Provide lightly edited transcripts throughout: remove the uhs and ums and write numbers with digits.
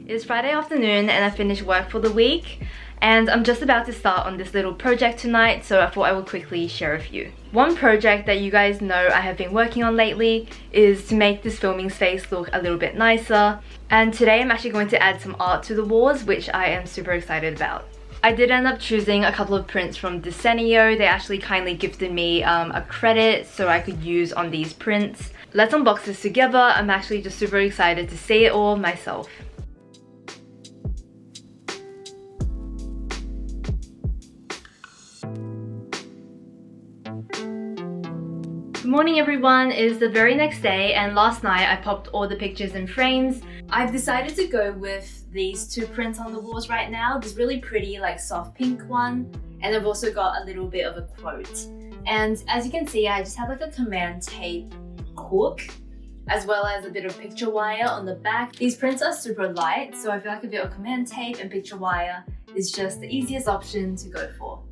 It's Friday afternoon and I finished work for the week, and I'm just about to start on this little project tonight, so I thought I would quickly share with you. One project that you guys know I have been working on lately is to make this filming space look a little bit nicer, and today I'm actually going to add some art to the walls, which I am super excited about. I did end up choosing a couple of prints from DESENIO. They actually kindly gifted me a credit so I could use on these prints. Let's unbox this together. I'm actually just super excited to see it all myself. Good morning everyone, it is the very next day and last night I popped all the pictures in frames. I've decided to go with these two prints on the walls right now. This really pretty like soft pink one, and I've also got a little bit of a quote. And as you can see, I just have like a command tape hook as well as a bit of picture wire on the back. These prints are super light, so I feel like a bit of command tape and picture wire is just the easiest option to go for.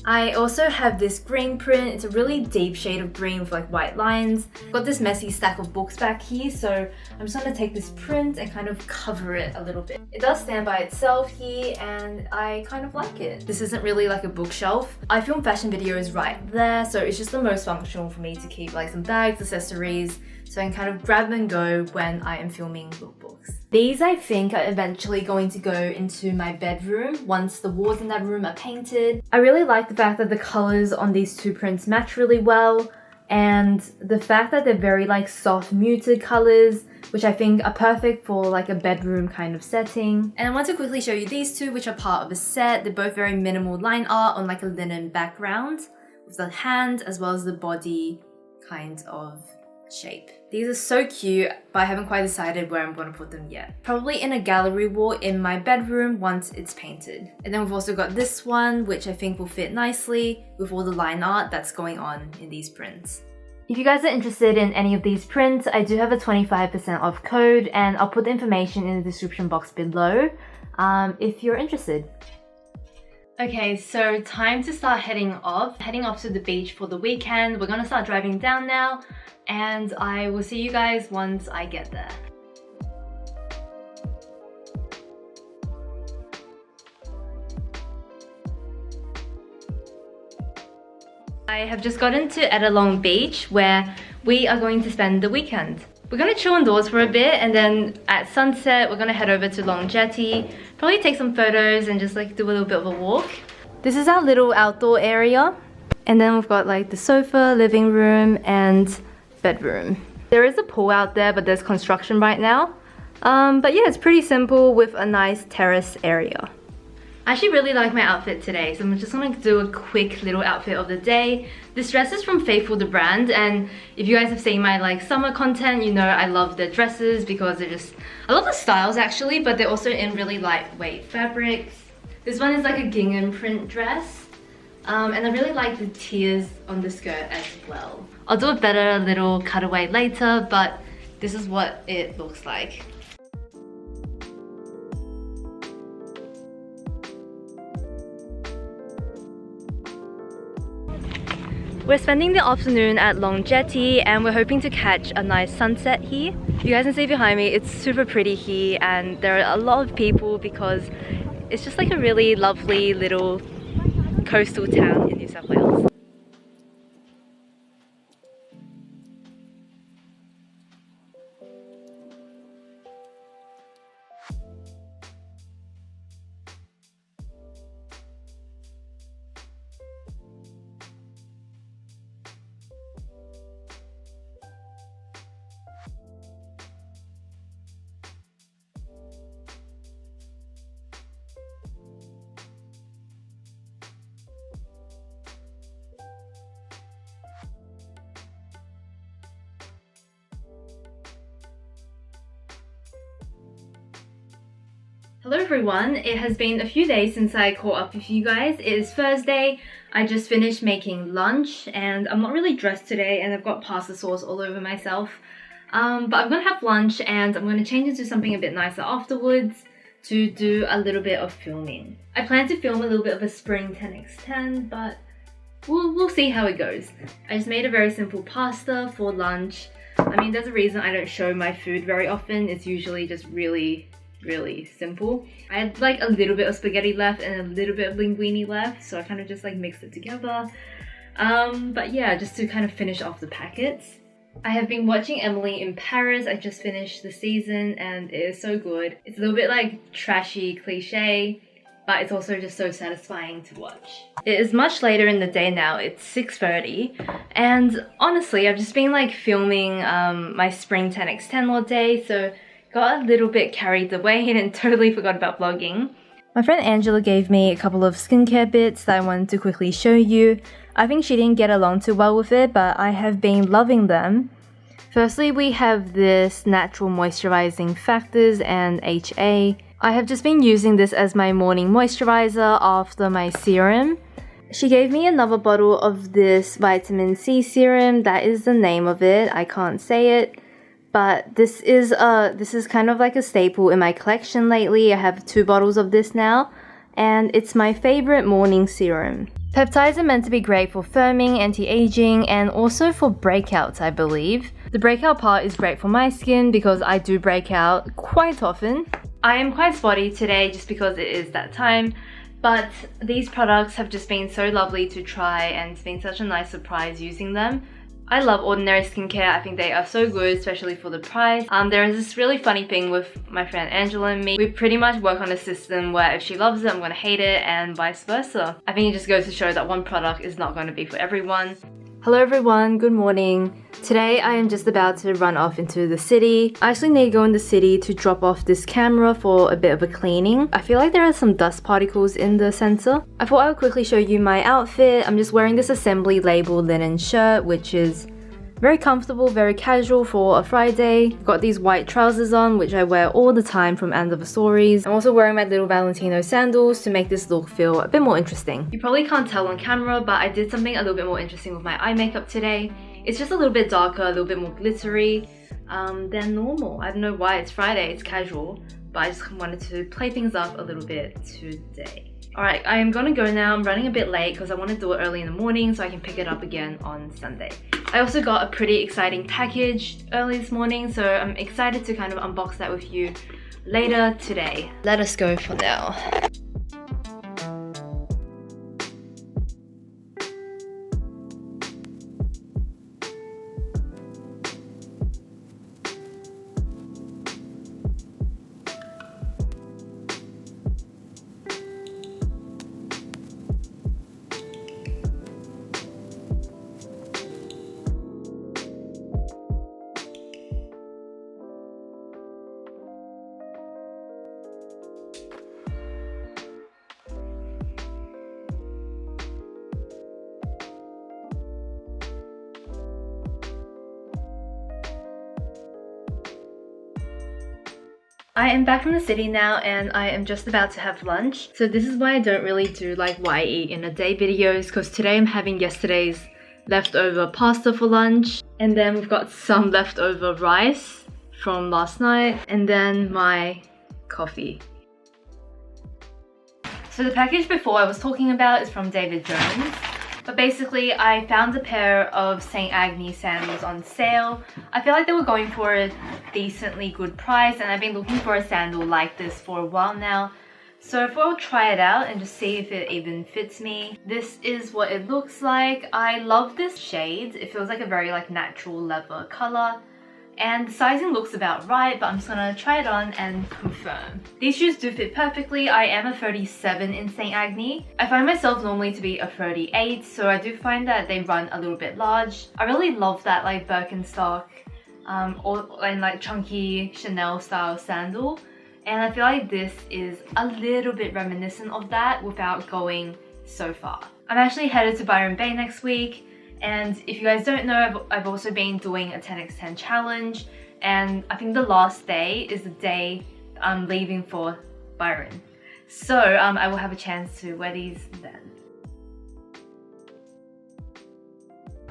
I also have this green print. It's a really deep shade of green with like white lines. I've got this messy stack of books back here, so I'm just going to take this print and kind of cover it a little bit. It does stand by itself here and I kind of like it. This isn't really like a bookshelf. I film fashion videos right there, so it's just the most functional for me to keep like some bags, accessories, so I can kind of grab and go when I am filming lookbooks. These I think are eventually going to go into my bedroom once the walls in that room are painted. I really like the fact that the colors on these two prints match really well, and the fact that they're very like soft muted colors, which I think are perfect for like a bedroom kind of setting. And I want to quickly show you these two, which are part of a set. They're both very minimal line art on like a linen background with the hand as well as the body kind of shape. These are so cute, but I haven't quite decided where I'm going to put them yet. Probably in a gallery wall in my bedroom once it's painted. And then we've also got this one, which I think will fit nicely with all the line art that's going on in these prints. If you guys are interested in any of these prints, I do have a 25% off code, and I'll put the information in the description box below if you're interested. Okay, so time to start heading off to the beach for the weekend. We're gonna start driving down now, and I will see you guys once I get there. I have just gotten to Ettalong beach where we are going to spend the weekend. We're gonna chill indoors for a bit, and then at sunset we're gonna head over to Jetty, probably take some photos and just like do a little bit of a walk. This is our little outdoor area, and then we've got like the sofa, living room and bedroom. There is a pool out there, but there's construction right now. But yeah, it's pretty simple with a nice terrace area. I actually really like my outfit today, so I'm just gonna do a quick little outfit of the day. This dress is from Faithful the brand, and if you guys have seen my like summer content, you know I love their dresses because they're just, I love the styles actually, but they're also in really lightweight fabrics. This one is like a gingham print dress, and I really like the tiers on the skirt as well. I'll do a better little cutaway later, but this is what it looks like. We're spending the afternoon at Jetty and we're hoping to catch a nice sunset here. You guys can see behind me, it's super pretty here and there are a lot of people because it's just like a really lovely little coastal town in New South Wales. Hello everyone, it has been a few days since I caught up with you guys. It is Thursday, I just finished making lunch and I'm not really dressed today and I've got pasta sauce all over myself. But I'm gonna have lunch and I'm gonna change into something a bit nicer afterwards to do a little bit of filming. I plan to film a little bit of a spring 10x10, but we'll see how it goes. I just made a very simple pasta for lunch. I mean, there's a reason I don't show my food very often. It's usually just really simple. I had like a little bit of spaghetti left and a little bit of linguine left, so I kind of just like mixed it together. But yeah, just to kind of finish off the packets. I have been watching Emily in Paris. I just finished the season and it is so good. It's a little bit like trashy cliche, but it's also just so satisfying to watch. It is much later in the day now. It's 6:30, and honestly I've just been like filming my spring 10x10 all day, so got a little bit carried away and totally forgot about vlogging. My friend Angela gave me a couple of skincare bits that I wanted to quickly show you. I think she didn't get along too well with it, but I have been loving them. Firstly, we have this Natural Moisturizing Factors and HA. I have just been using this as my morning moisturizer after my serum. She gave me another bottle of this vitamin C serum. That is the name of it. I can't say it. But this is kind of like a staple in my collection lately. I have 2 bottles of this now, and it's my favorite morning serum. Peptides are meant to be great for firming, anti-aging, and also for breakouts, I believe. The breakout part is great for my skin because I do break out quite often. I am quite spotty today just because it is that time, but these products have just been so lovely to try and it's been such a nice surprise using them. I love Ordinary skincare. I think they are so good, especially for the price. There is this really funny thing with my friend Angela and me. We pretty much work on a system where if she loves it, I'm gonna hate it, and vice versa. I think it just goes to show that one product is not going to be for everyone. Hello everyone, good morning. Today I am just about to run off into the city. I actually need to go in the city to drop off this camera for a bit of a cleaning. I feel like there are some dust particles in the sensor. I thought I would quickly show you my outfit. I'm just wearing this assembly label linen shirt, which is very comfortable, very casual for a Friday. Got these white trousers on, which I wear all the time from End of Stories. I'm also wearing my little Valentino sandals to make this look feel a bit more interesting. You probably can't tell on camera, but I did something a little bit more interesting with my eye makeup today. It's just a little bit darker, a little bit more glittery than normal. I don't know why, it's Friday, it's casual, but I just wanted to play things up a little bit today. Alright, I am gonna go now. I'm running a bit late because I want to do it early in the morning so I can pick it up again on Sunday. I also got a pretty exciting package early this morning, so I'm excited to kind of unbox that with you later today. Let us go for now. I am back from the city now and I am just about to have lunch. So this is why I don't really do like what I eat in a day videos, because today I'm having yesterday's leftover pasta for lunch, and then we've got some leftover rice from last night, and then my coffee. So the package before I was talking about is from David Jones. But basically, I found a pair of St. Agnes sandals on sale. I feel like they were going for a decently good price, and I've been looking for a sandal like this for a while now. So I thought I'll try it out and just see if it even fits me. This is what it looks like. I love this shade. It feels like a very like natural leather color. And the sizing looks about right, but I'm just gonna try it on and confirm. These shoes do fit perfectly. I am a 37 in St. Agnes. I find myself normally to be a 38, so I do find that they run a little bit large. I really love that like Birkenstock and like chunky Chanel style sandal. And I feel like this is a little bit reminiscent of that without going so far. I'm actually headed to Byron Bay next week. And if you guys don't know, I've also been doing a 10x10 challenge, and I think the last day is the day I'm leaving for Byron. So I will have a chance to wear these then.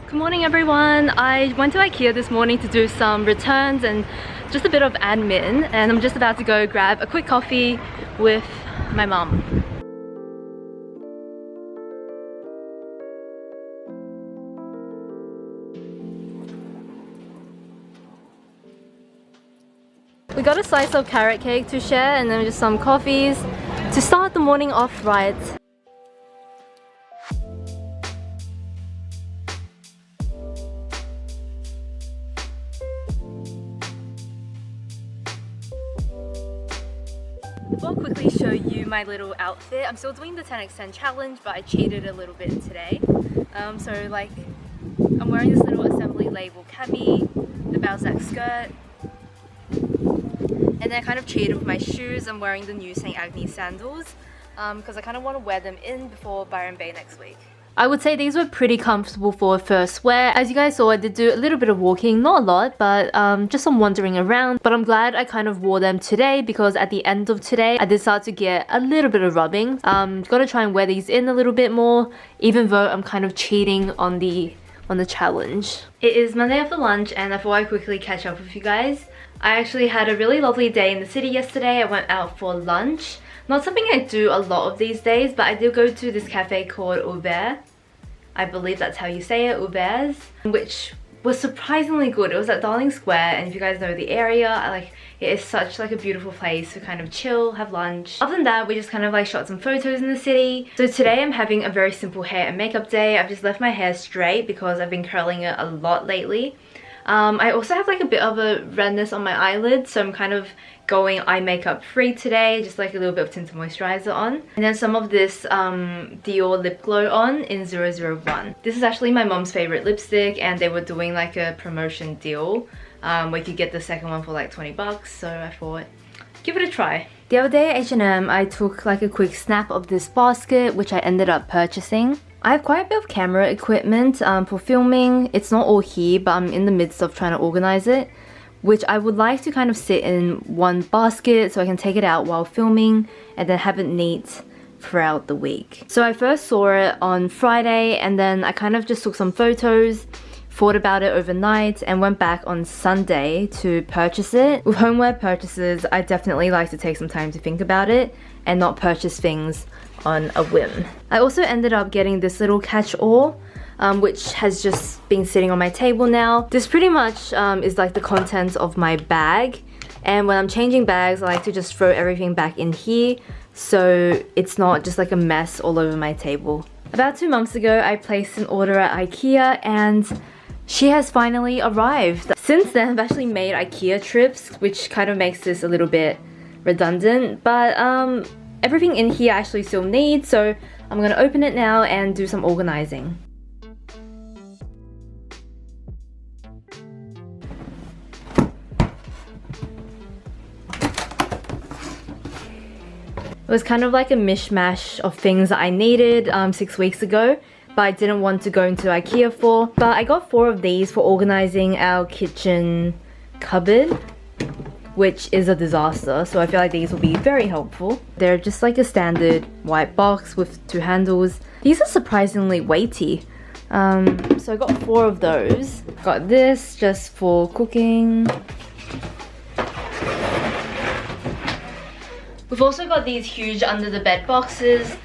Good morning everyone! I went to Ikea this morning to do some returns and just a bit of admin, and I'm just about to go grab a quick coffee with my mum. We got a slice of carrot cake to share and then just some coffees to start the morning off right. I'll quickly show you my little outfit. I'm still doing the 10x10 challenge, but I cheated a little bit today. So like, I'm wearing this little assembly label cami, the Balzac skirt, and then I kind of cheated with my shoes. I'm wearing the new St. Agnes sandals because I kind of want to wear them in before Byron Bay next week. I would say these were pretty comfortable for a first wear. As you guys saw, I did do a little bit of walking, not a lot, but just some wandering around. But I'm glad I kind of wore them today because at the end of today, I did start to get a little bit of rubbing. Gotta try and wear these in a little bit more, even though I'm kind of cheating on the challenge. It is Monday after lunch and I thought I'd quickly catch up with you guys. I actually had a really lovely day in the city yesterday. I went out for lunch. Not something I do a lot of these days, but I did go to this cafe called Auvers. I believe that's how you say it, Auvers, which was surprisingly good. It was at Darling Square, and if you guys know the area, it is such like a beautiful place to kind of chill, have lunch. Other than that, we just kind of like shot some photos in the city. So today I'm having a very simple hair and makeup day. I've just left my hair straight because I've been curling it a lot lately. I also have like a bit of a redness on my eyelids, so I'm kind of going eye makeup free today, just like a little bit of tinted moisturizer on, and then some of this Dior lip glow on in 001. This is actually my mom's favorite lipstick, and they were doing like a promotion deal where you could get the second one for like 20 bucks, so I thought give it a try. The other day at H&M I took like a quick snap of this basket which I ended up purchasing. I have quite a bit of camera equipment for filming. It's not all here, but I'm in the midst of trying to organize it, which I would like to kind of sit in one basket so I can take it out while filming and then have it neat throughout the week. So I first saw it on Friday and then I kind of just took some photos, thought about it overnight and went back on Sunday to purchase it. With homeware purchases, I definitely like to take some time to think about it and not purchase things on a whim. I also ended up getting this little catch-all which has just been sitting on my table now. This pretty much is like the contents of my bag, and when I'm changing bags I like to just throw everything back in here so it's not just like a mess all over my table. About 2 months ago I placed an order at Ikea and she has finally arrived. Since then I've actually made Ikea trips, which kind of makes this a little bit redundant, but everything in here I actually still need, so I'm gonna open it now and do some organizing. It was kind of like a mishmash of things that I needed 6 weeks ago, but I didn't want to go into Ikea for. But I got 4 of these for organizing our kitchen cupboard, which is a disaster, so I feel like these will be very helpful. They're just like a standard white box with 2 handles. These are surprisingly weighty. So I got 4 of those. Got this just for cooking. We've also got these huge under the bed boxes,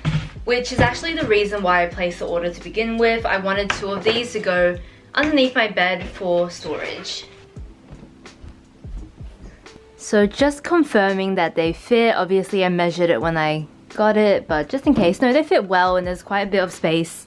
which is actually the reason why I placed the order to begin with. I wanted 2 of these to go underneath my bed for storage. So just confirming that they fit. Obviously I measured it when I got it, but just in case, no, they fit well and there's quite a bit of space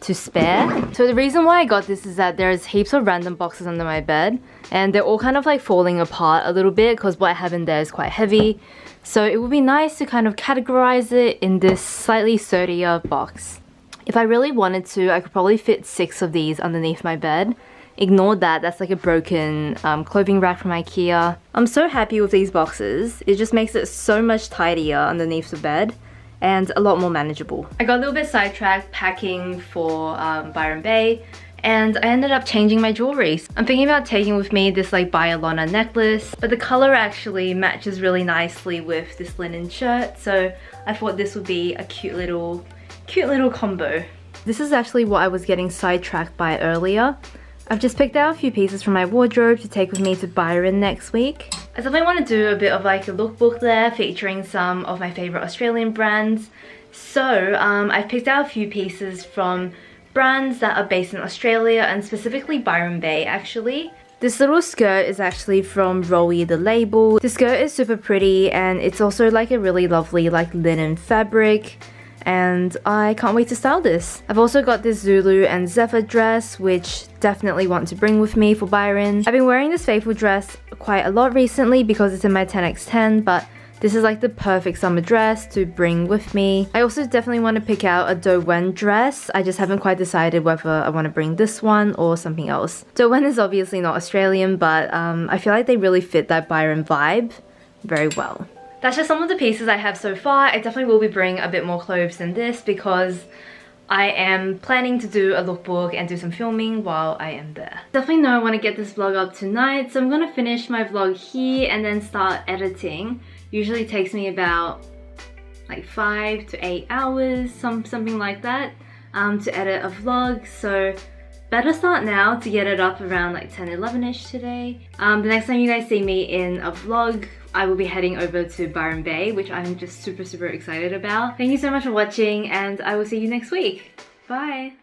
to spare. So the reason why I got this is that there's heaps of random boxes under my bed and they're all kind of like falling apart a little bit because what I have in there is quite heavy. So it would be nice to kind of categorize it in this slightly sturdier box. If I really wanted to, I could probably fit 6 of these underneath my bed. Ignore that, that's like a broken clothing rack from Ikea. I'm so happy with these boxes. It just makes it so much tidier underneath the bed and a lot more manageable. I got a little bit sidetracked packing for Byron Bay and I ended up changing my jewelry. I'm thinking about taking with me this like Byalona necklace, but the color actually matches really nicely with this linen shirt, so I thought this would be a cute little combo. This is actually what I was getting sidetracked by earlier. I've just picked out a few pieces from my wardrobe to take with me to Byron next week. I definitely want to do a bit of like a lookbook there featuring some of my favorite Australian brands. So I've picked out a few pieces from brands that are based in Australia and specifically Byron Bay actually. This little skirt is actually from Rhodes, the label. The skirt is super pretty and it's also like a really lovely like linen fabric. And I can't wait to style this. I've also got this Zulu and Zephyr dress, which definitely want to bring with me for Byron. I've been wearing this Faithful dress quite a lot recently because it's in my 10x10, but this is like the perfect summer dress to bring with me. I also definitely want to pick out a Dowen dress. I just haven't quite decided whether I want to bring this one or something else. Dowen is obviously not Australian, but I feel like they really fit that Byron vibe very well. That's just some of the pieces I have so far. I definitely will be bringing a bit more clothes than this because I am planning to do a lookbook and do some filming while I am there. Definitely know I want to get this vlog up tonight, so I'm going to finish my vlog here and then start editing. Usually takes me about like 5 to 8 hours, something like that, to edit a vlog. So better start now to get it up around like 10-11ish today. The next time you guys see me in a vlog, I will be heading over to Byron Bay, which I'm just super excited about. Thank you so much for watching and I will see you next week. Bye!